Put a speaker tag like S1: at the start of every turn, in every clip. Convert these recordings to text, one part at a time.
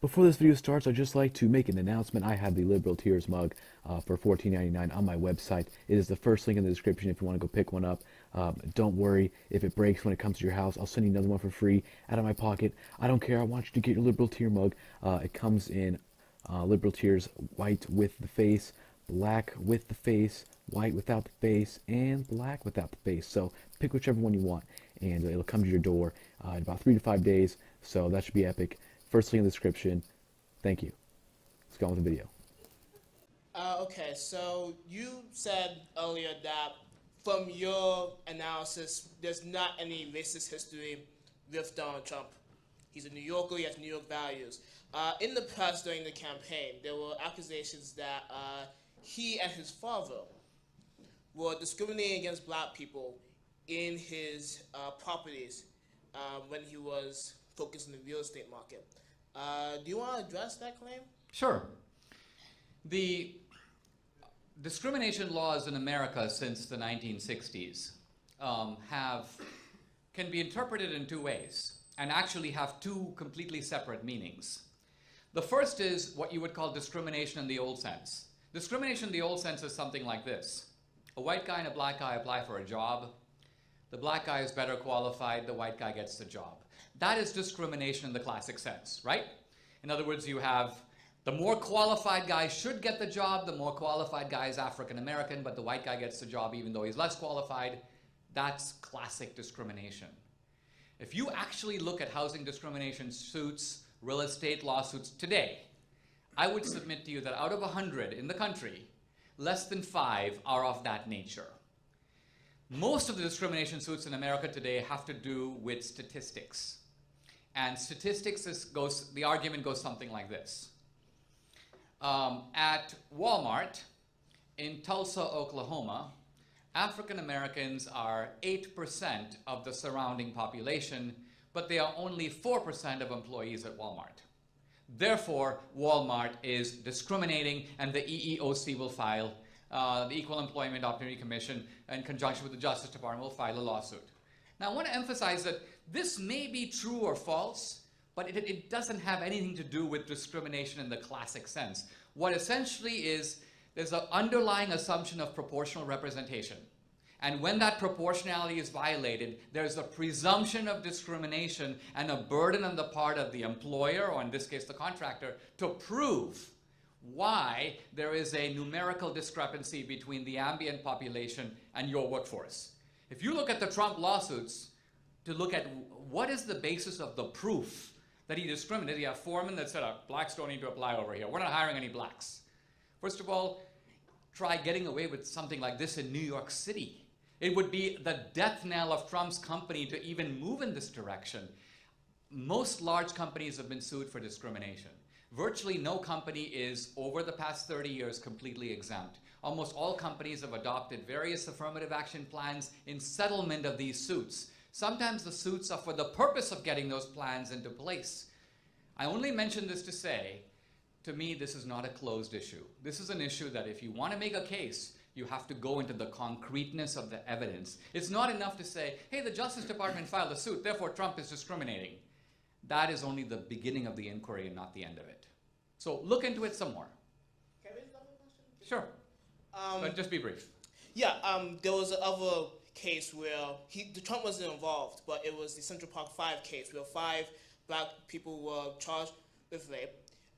S1: Before this video starts, I'd just like to make an announcement. I have the Liberal Tears mug for $14.99 on my website. It is the first link in the description if you want to go pick one up. Don't worry if it breaks when it comes to your house. I'll send you another one for free out of my pocket. I don't care. I want you to get your Liberal Tear mug. It comes in Liberal Tears white with the face, black with the face, white without the face, and black without the face. So pick whichever one you want, and it'll come to your door in about 3 to 5 days. So that should be epic. First link in the description. Thank you. Let's go on with the video.
S2: Okay, so you said earlier that from your analysis, there's not any racist history with Donald Trump. He's a New Yorker, he has New York values. In the press during the campaign, there were accusations that he and his father were discriminating against black people in his properties when he was focused on the real estate market. Do you want to address that claim?
S3: Sure. The discrimination laws in America since the 1960s can be interpreted in two ways and actually have two completely separate meanings. The first is what you would call discrimination in the old sense. Discrimination in the old sense is something like this. A white guy and a black guy apply for a job. The black guy is better qualified, the white guy gets the job. That is discrimination in the classic sense, right? In other words, you have the more qualified guy should get the job, the more qualified guy is African American, but the white guy gets the job even though he's less qualified. That's classic discrimination. If you actually look at housing discrimination suits, real estate lawsuits today, I would submit to you that out of 100 in the country, less than 5 are of that nature. Most of the discrimination suits in America today have to do with statistics. And statistics the argument goes something like this. At Walmart in Tulsa, Oklahoma, African Americans are 8% of the surrounding population, but they are only 4% of employees at Walmart. Therefore, Walmart is discriminating, and the EEOC will file, the Equal Employment Opportunity Commission, in conjunction with the Justice Department, will file a lawsuit. Now, I want to emphasize that this may be true or false, but it doesn't have anything to do with discrimination in the classic sense. What essentially is, there's an underlying assumption of proportional representation. And when that proportionality is violated, there's a presumption of discrimination and a burden on the part of the employer, or in this case the contractor, to prove why there is a numerical discrepancy between the ambient population and your workforce. If you look at the Trump lawsuits to look at what is the basis of the proof that he discriminated, you have foremen that said, blacks don't need to apply over here. We're not hiring any blacks. First of all, try getting away with something like this in New York City. It would be the death knell of Trump's company to even move in this direction. Most large companies have been sued for discrimination. Virtually no company is, over the past 30 years, completely exempt. Almost all companies have adopted various affirmative action plans in settlement of these suits. Sometimes the suits are for the purpose of getting those plans into place. I only mention this to say, to me, this is not a closed issue. This is an issue that if you want to make a case, you have to go into the concreteness of the evidence. It's not enough to say, hey, the Justice Department filed a suit, therefore Trump is discriminating. That is only the beginning of the inquiry and not the end of it. So look into it some more.
S2: Can I raise another question?
S3: Sure. But just be brief.
S2: Yeah, there was another case where Trump wasn't involved, but it was the Central Park 5 case where 5 black people were charged with rape.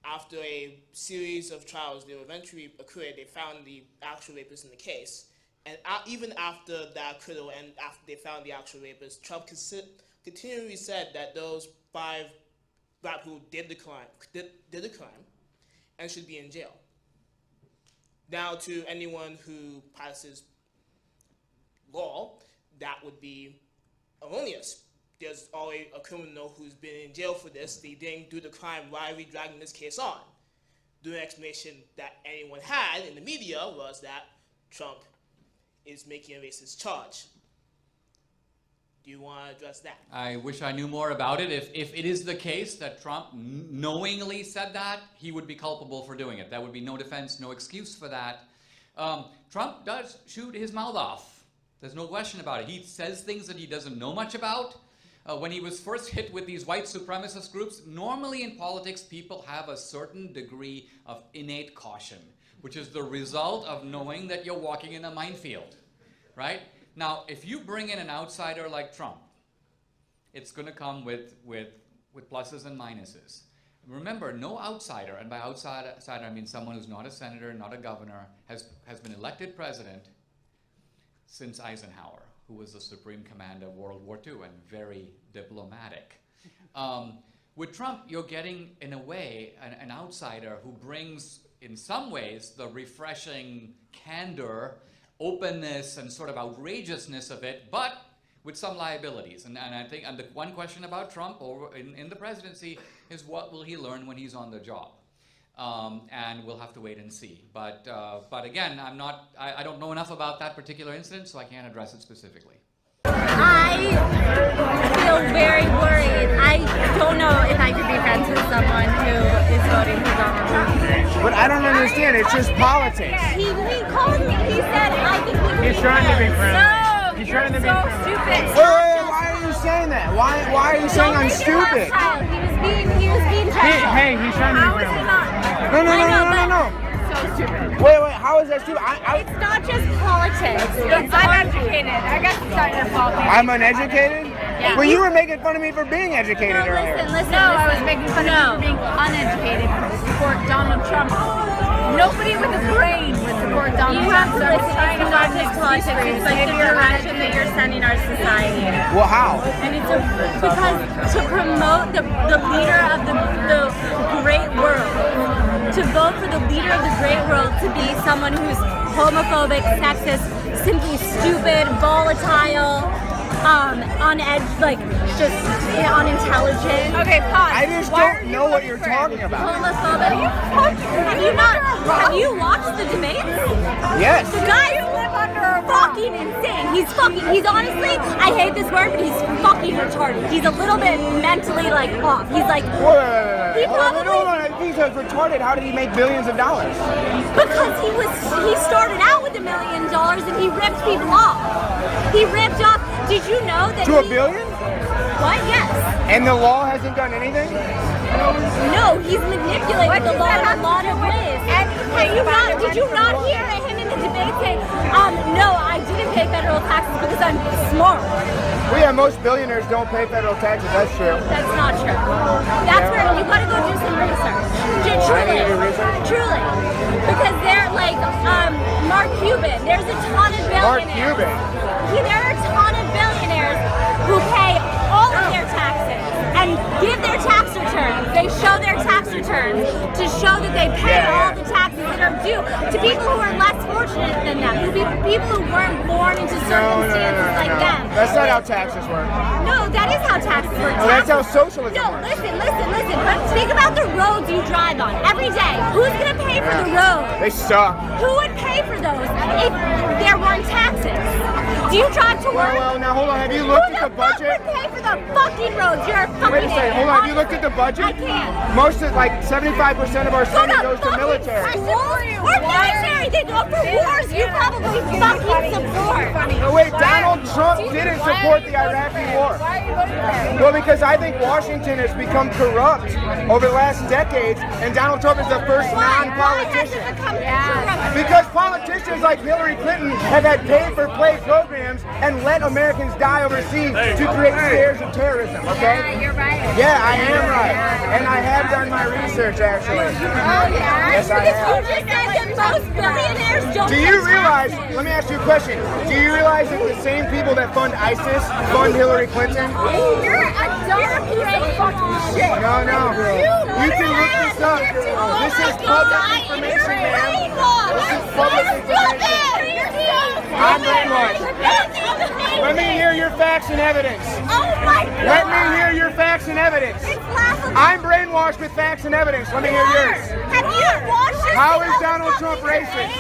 S2: After a series of trials, they were eventually acquitted. They found the actual rapist in the case. And even after that acquittal and after they found the actual rapist, Trump continually said that those 5 black people did the crime and should be in jail. Now, to anyone who passes law, that would be erroneous. There's already a criminal who's been in jail for this. They didn't do the crime. Why are we dragging this case on? The explanation that anyone had in the media was that Trump is making a racist charge. Do you want to address that?
S3: I wish I knew more about it. If it is the case that Trump knowingly said that, he would be culpable for doing it. There would be no defense, no excuse for that. Trump does shoot his mouth off. There's no question about it. He says things that he doesn't know much about. when he was first hit with these white supremacist groups, normally in politics, people have a certain degree of innate caution, which is the result of knowing that you're walking in a minefield, right? Now, if you bring in an outsider like Trump, it's going to come with pluses and minuses. Remember, no outsider, and by outsider I mean someone who's not a senator, not a governor, has been elected president since Eisenhower, who was the supreme commander of World War II and very diplomatic. With Trump, you're getting, in a way, an outsider who brings, in some ways, the refreshing candor, openness, and sort of outrageousness of it, but with some liabilities. And I think the one question about Trump in the presidency is what will he learn when he's on the job? And we'll have to wait and see. But again, I don't know enough about that particular incident, so I can't address it specifically.
S4: I feel very worried. I don't know if I could be friends with someone who is voting for Donald Trump.
S5: But I don't understand. It's just politics.
S4: He called me. He said, I think we can
S5: He's trying to be friendly.
S4: No,
S5: He's trying to be
S4: so
S5: friendly.
S4: stupid.
S5: Wait, why are you saying that? Why are you saying I'm stupid?
S4: He was being technical.
S5: Hey, he's trying to be friendly.
S4: How is it not?
S5: No.
S4: So stupid.
S5: Wait, how is that stupid?
S4: It's not just politics. It's uneducated. I guess it's not your fault.
S5: I'm uneducated?
S4: Yeah.
S5: Well, you were making fun of me for being educated earlier.
S4: Listen. No, I was making fun of you for being uneducated to support Donald Trump. Nobody with a brain would support Donald Trump. So it's not just politics. It's like the direction that you're sending our society in.
S5: Well, how?
S4: And it's because to promote the leader of the great world, to vote for the leader of the great world to be someone who's homophobic, sexist, simply stupid, volatile, on edge, like just unintelligent. Okay, pause.
S5: I just don't know what you're talking about.
S4: Homophobic. Have you watched the debates?
S5: Yes.
S4: The guy's fucking insane. He's honestly, I hate this word, but he's fucking retarded. He's a little bit mentally like off. He's like,
S5: Wait. Hold on. If he's retarded, how did he make billions of dollars?
S4: Because he started out with $1 million and he ripped people off. He ripped off. Did you know that?
S5: To $1 billion?
S4: What? Yes.
S5: And the law hasn't done anything?
S4: No, he's manipulated the law in a lot of ways. Did you not hear him in the debate say, no, I didn't pay federal taxes because I'm smart.
S5: Well, yeah, most billionaires don't pay federal taxes. That's true.
S4: That's not true. That's where you gotta go do some research. Truly. Because they're like, Mark Cuban, there's a ton of billionaires.
S5: Mark Cuban?
S4: There are a ton of billionaires who pay all of their taxes and give their tax returns. They show their tax returns to show that they pay all the taxes that are due to people who are less fortunate than them, people who weren't born into circumstances like them.
S5: That's not how taxes work.
S4: No, that is how taxes work.
S5: No, that's how socialism works.
S4: Listen. Think about the roads you drive on every day. Who's going to pay for the road?
S5: They suck.
S4: Who would pay for those if there weren't taxes? Do you drive to work?
S5: Well, now hold on. Have you looked at the budget?
S4: Who would pay for the fucking roads? You're a fucking
S5: Wait a second. Hold on. Have you looked at the budget?
S4: I can't.
S5: Most of, like, 75% of our spending goes to military.
S4: Or military. They go for wars. You probably fucking support.
S5: No, wait. Donald Trump didn't support the Iraqi war. Well, because I think Washington has become corrupt over the last decades, and Donald Trump is the first non-politician. Because politicians like Hillary Clinton have had pay-for-play programs and let Americans die overseas to create scares of terrorism, okay?
S4: Yeah, you're right.
S5: Yeah, I am right. And I have done my research, actually.
S4: Oh, yeah?
S5: Yes, I have.
S4: You just said that most billionaires don't
S5: Do you realize, let me ask you a question, do you realize that the same people that fund ISIS fund Hillary Clinton?
S4: You're a dumb fucking shit.
S5: No. You can look this up. This is public information, man. This is public information. I'm brainwashed. Let me hear your facts and evidence.
S4: Oh my God.
S5: Let me hear your facts and evidence.
S4: It's laughable.
S5: I'm brainwashed with facts and evidence. Let me hear yours.
S4: Have you watched this?
S5: How is Donald Trump racist?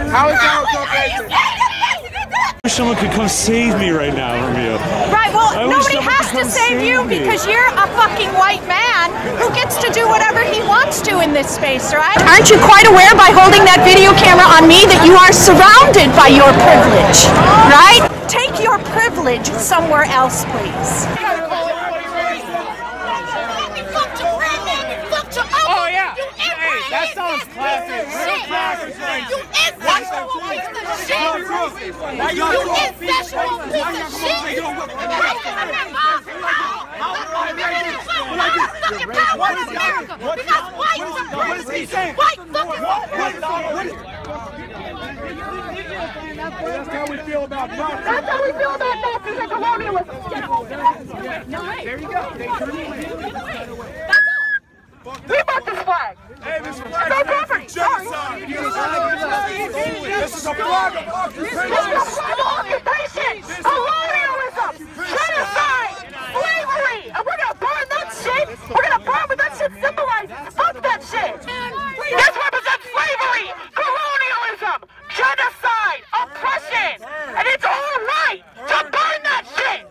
S5: How is Donald Trump racist?
S6: I wish someone could come save me right now from you.
S7: Right, well,
S6: I wish
S7: nobody
S6: someone
S7: has
S6: could
S7: to
S6: come
S7: save you
S6: me.
S7: because you're a fucking white man who gets to do whatever he wants to in this space, right? Aren't you quite aware by holding that video camera on me that you are surrounded by your privilege, right? Take your privilege somewhere else, please. incestual piece of shit! What is America? Because white supremacy! White fucking
S5: That's how we feel about Nazis.
S7: That's how we feel about Nazis and colonialism!
S5: There you go. They turned away.
S7: That's all! We bought this flag!
S5: Hey, this flag
S7: It's our property!
S5: genocide! This is a flag of occupation!
S7: This is a flag of occupation! Colonialism! Genocide! Slavery! And we're gonna burn that shit! We're gonna burn what that shit symbolizes! Fuck that shit! This represents slavery! Colonialism! Genocide! Oppression! And it's all right to burn that shit!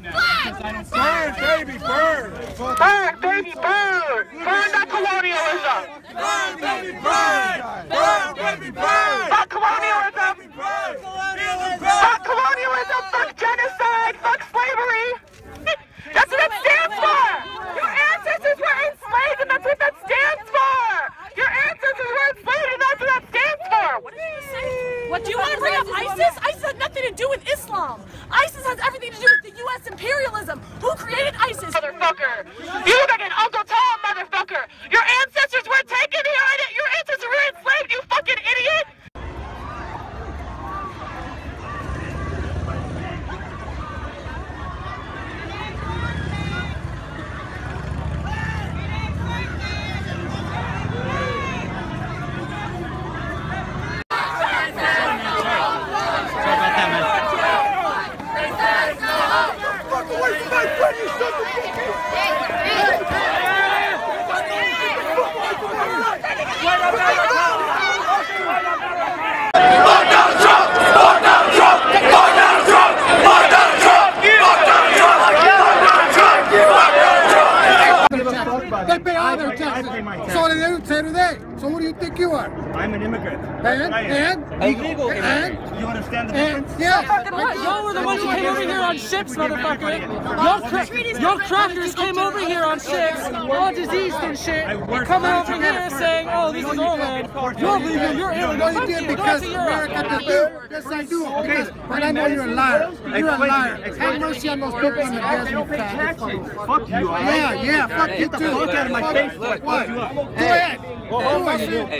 S5: Burn, baby, burn!
S7: Burn, baby, burn! Burn that colonialism!
S5: Burn, baby, burn! Burn, baby, burn!
S7: Fuck colonialism! Fuck colonialism! Fuck genocide! Fuck slavery! That's what it stands for! Your ancestors were enslaved and that's what that stands for! Your ancestors were enslaved and that's what that stands for! What did you say?
S8: What, do you want to bring up ISIS? ISIS has nothing to do with Islam. ISIS has everything to do with the U.S. imperialism. Who created ISIS?
S7: Motherfucker! You look like an Uncle Tom, motherfucker! Your ancestors were taken here and your ancestors were enslaved, you fucking idiot!
S9: They pay all their taxes. So they don't say to they. So what do you think you are?
S5: I'm an immigrant.
S9: And?
S5: Illegal immigrant.
S9: And?
S5: You understand the difference?
S9: Yeah.
S8: Y'all were the ones who came over here on ships, motherfucker. Your crackers came over here on ships, all diseased and shit. Coming over here saying, oh, this is our land. You're legal, you're illegal.
S9: No, you did because America does do. Yes, I do. Okay. But I know you're a liar. You're a liar. Have mercy on those people in the desert.
S5: Fuck you.
S9: Yeah, fuck you too.
S5: Look out of my face.
S9: What? Go ahead.
S10: Don't,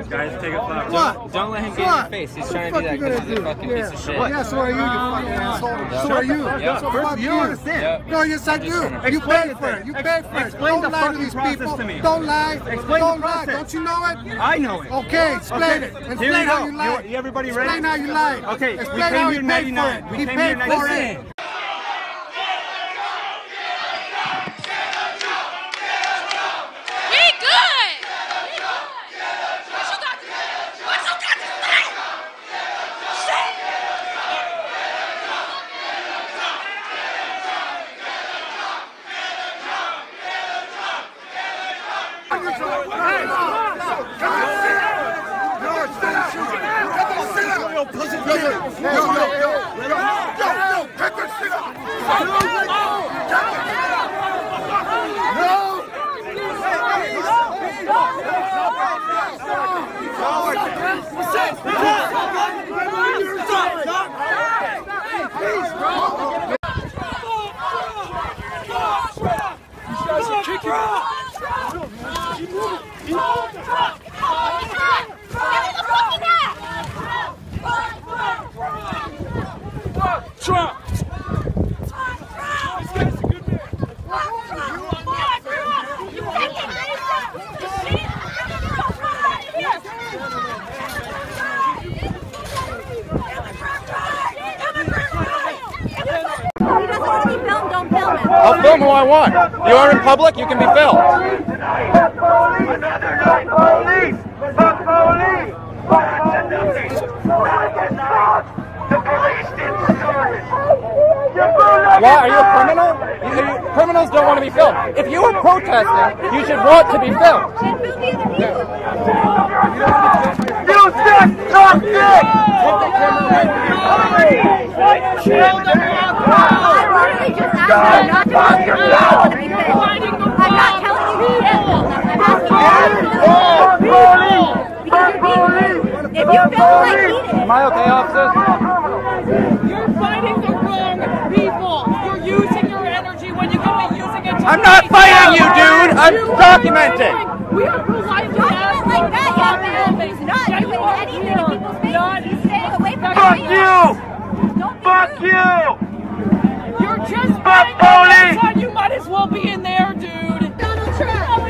S10: guys, take a thought. Don't let him get in your face. He's trying to do that because he's a fucking piece of shit.
S9: Yeah, so are you, you fucking asshole. So are you. So fuck you.
S5: Understand.
S9: No, yes, I do. You pay for it. You pay for it.
S5: Explain the
S9: Don't lie to
S5: fucking
S9: these
S5: process
S9: people.
S5: to me.
S9: Don't lie.
S5: Explain
S9: Don't
S5: the
S9: lie.
S5: process.
S9: Don't you know it?
S5: I know it.
S9: Okay, explain it.
S5: Here
S9: Explain
S5: you
S9: how
S5: go.
S9: you lied.
S5: Everybody ready?
S9: Explain how you lied.
S5: Okay, we
S9: Explain
S5: came
S9: how
S5: here
S9: he
S5: in
S9: paid for
S5: 99.
S9: it.
S5: We
S9: He
S5: came here
S9: paid
S5: in
S9: for
S5: 99.
S9: it.
S11: I'll film who I want. You are in public, you can be filmed.
S5: Another night, police! Fuck police! The police didn't start it!
S11: Why? Are you a criminal? Criminals don't want to be filmed. If you were protesting, you should want to be filmed.
S5: You sick! Talk dick!
S7: I'm not telling you shit. If you
S11: Am I okay, officer?
S8: You're fighting the wrong people. You're using your energy when you could be using it to
S11: I'm not fighting you, dude. I'm documenting.
S8: We are politely asking
S7: like that, young man. He's not doing anything in people's faces. He's staying away from
S5: Fuck you! Fuck you!
S8: You're just
S5: Fuck
S8: fighting
S5: police!
S8: outside. You might as well be in there, dude. Donald Trump.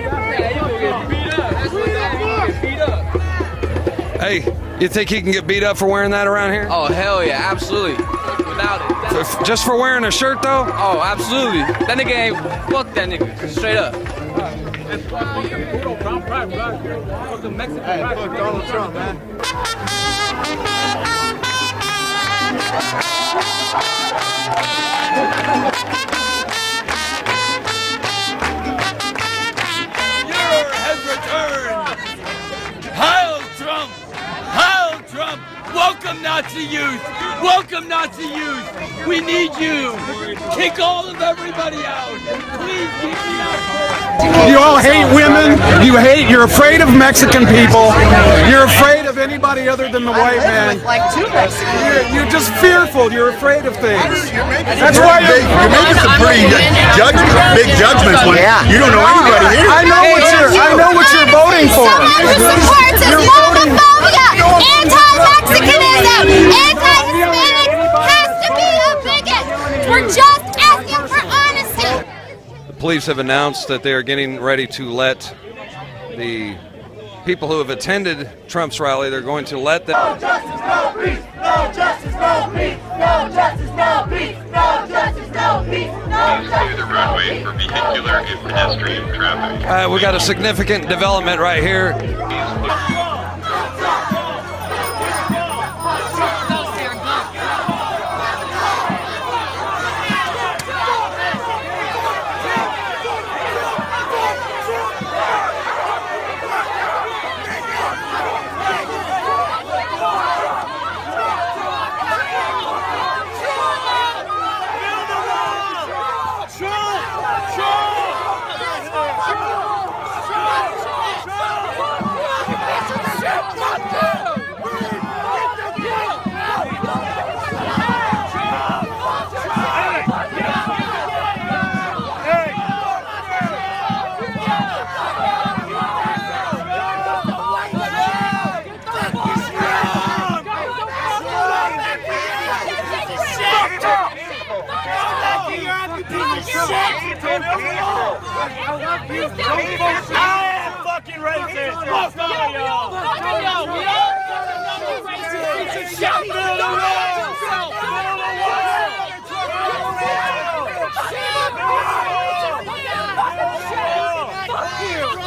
S12: Hey, you think he can get beat up for wearing that around here?
S13: Oh, hell yeah, absolutely. Without it.
S12: Just for wearing a shirt, though?
S13: Oh, absolutely. That nigga ain't, fuck that nigga, straight up.
S5: Hey, fuck Donald Trump, man.
S14: Has returned. Heil Trump! Heil Trump! Welcome Nazi youth! Welcome Nazi youth! We need you! Kick all of everybody out! Please keep me out!
S5: You all hate women. You're afraid of Mexican people. You're afraid of anybody other than the white man. You're just fearful. You're afraid of things. That's why you're
S15: making some pretty big judgments when you don't know anybody here.
S5: I know what you're voting for.
S7: Someone who supports Islamophobia, anti-Mexicanism, anti-Hispanic has to be a bigot. We're just asking for honesty.
S12: The police have announced that they are getting ready to let the people who have attended Trump's rally, they're going to let them...
S7: No justice, no peace. No justice, no peace. No justice, no peace. No justice, no peace. No justice,
S16: the roadway for vehicular and pedestrian traffic.
S12: we got a significant development right here.
S14: Fucking racist! Fuck all y'all!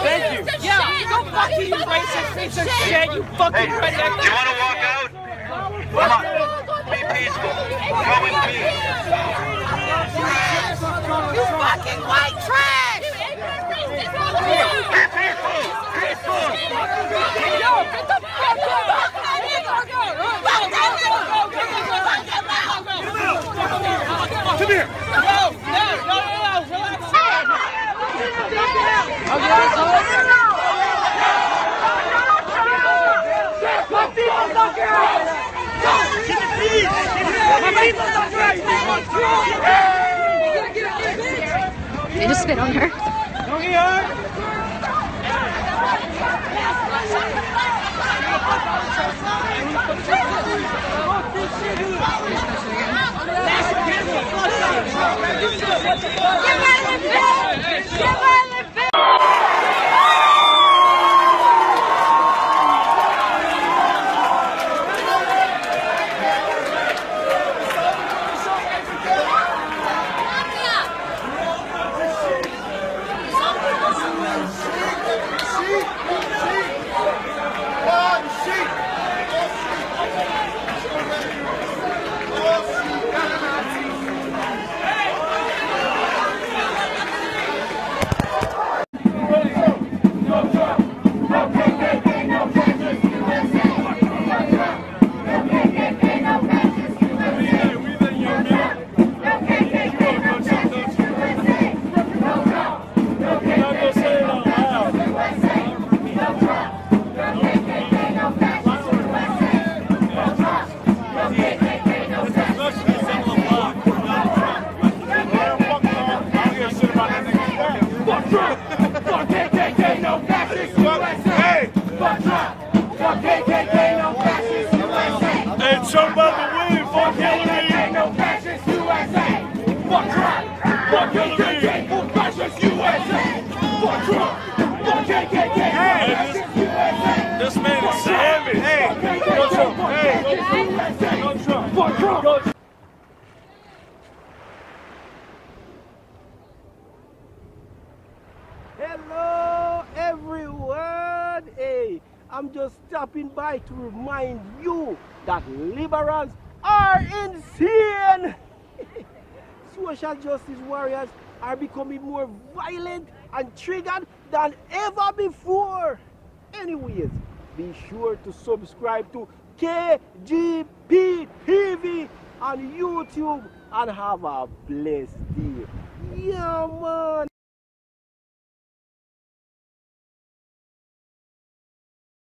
S8: Thank you. Yeah, go fuck you, racist piece of shit, you fucking redneck.
S16: You want to walk out? Come on. Be peaceful. Go in peace.
S7: You fucking white trash!
S16: Be peaceful. Peaceful.
S8: Yo, get the fuck out!
S14: Come here.
S8: No,
S17: They just spit on her.
S18: Hello, everyone. Hey, I'm just stopping by to remind you that liberals are insane. Social justice warriors are becoming more violent and triggered than ever before. Anyways, be sure to subscribe to KGP TV on YouTube and have a blessed day. Yeah, man.